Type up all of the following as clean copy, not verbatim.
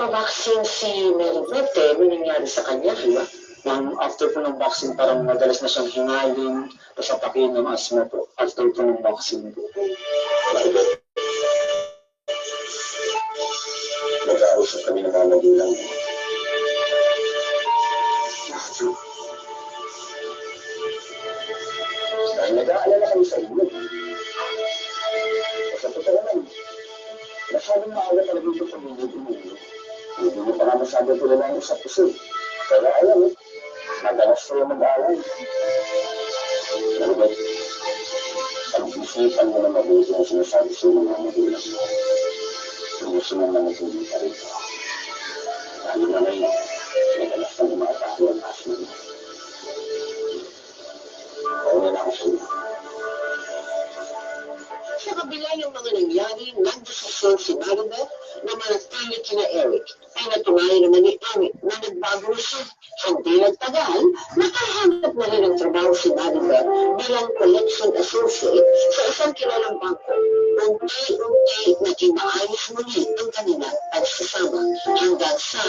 nagpa-vaccine si Mary Beth, may nangyari sa kanya, di ba? After po ng vaccine, parang madalas na siyang hingalin, tapos atakin ng asthma po, after po ng vaccine po. Nag-ausap kami ng mga magulang. Dahil nag-aalala kami sa inyo. Sa totoo naman, masyadong maaga talaga ito sa mga inyo. Hindi mo pa nga masyadong tulala sa puso. Kaya alam madalas sila mag-aalala. Pero ba't, pag-isipan mo na mabuti ang sinasabi sa mga magulang mo. Gusto mo na nagtuloy ka rin. Lalo na ngayon, madalas na umatake ang asma mo. Pauna na ako sa iyo. Sa kabila ng mga nangyari, nagdesisyon si Maribeth na manatili kina Eric. Ay natunayan naman ni Eric na nagbago siya. Hindi nagtagal, nakahanap na rin ang trabaho si Maribeth bilang collection associate sa isang kilalang bangko. Unti-unti na kinaayos muli ang kanilang pagsasama hanggang sa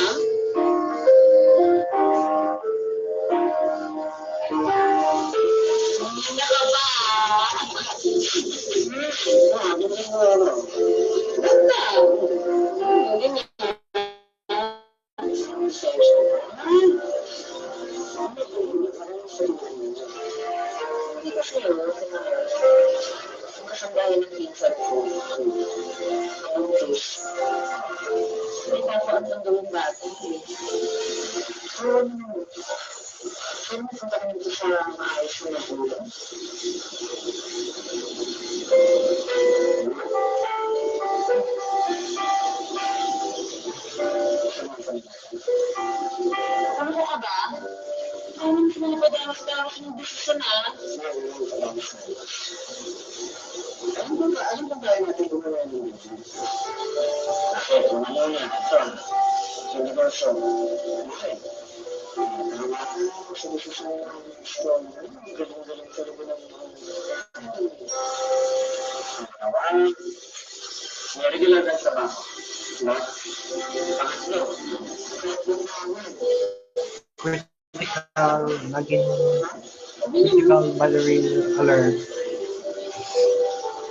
critical battery alert.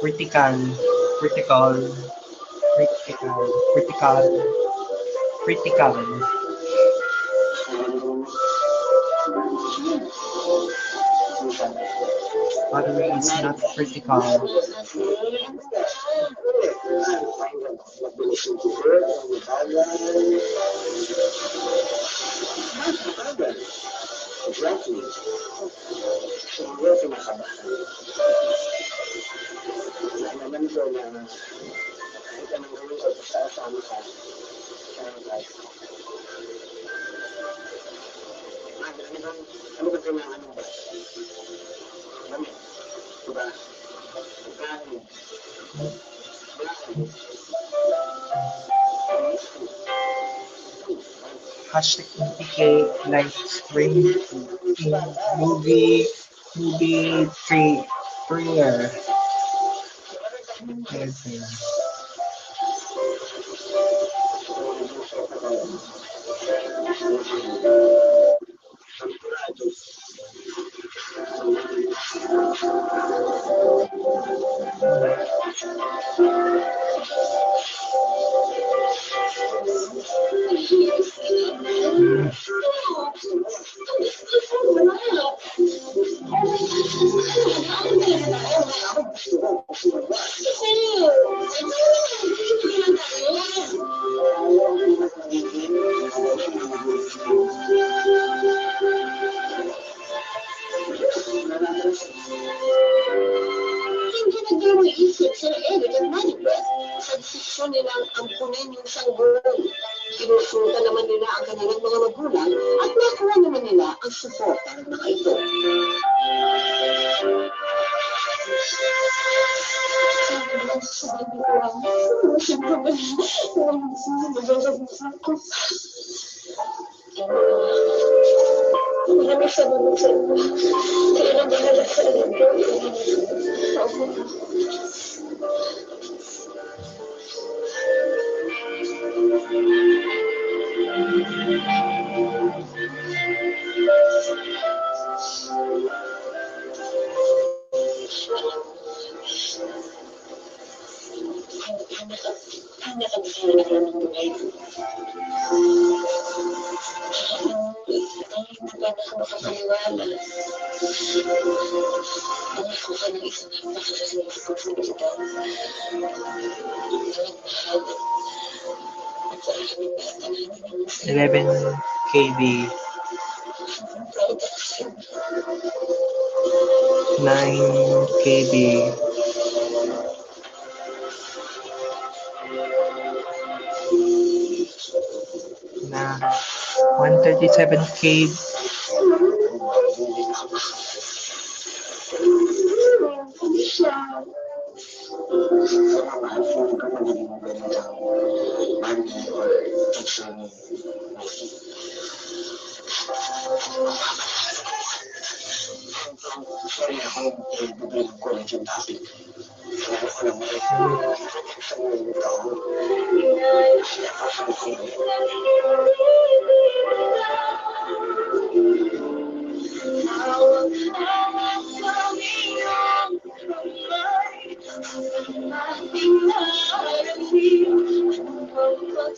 Critical battery is not critical. Hashtag indicate live stream in movie trailer. Ang nakabisira ng buhay ko. Dahil hindi ka makapaniwala. Anak ko ka ng isang napakasasayang pagsulitan. At sa aking natananin ng 11 KB, 9 KB, na 137 KB, Sorry ako, bibig ko lang yung topic. Kaya ko lang sa ulit ako. Now,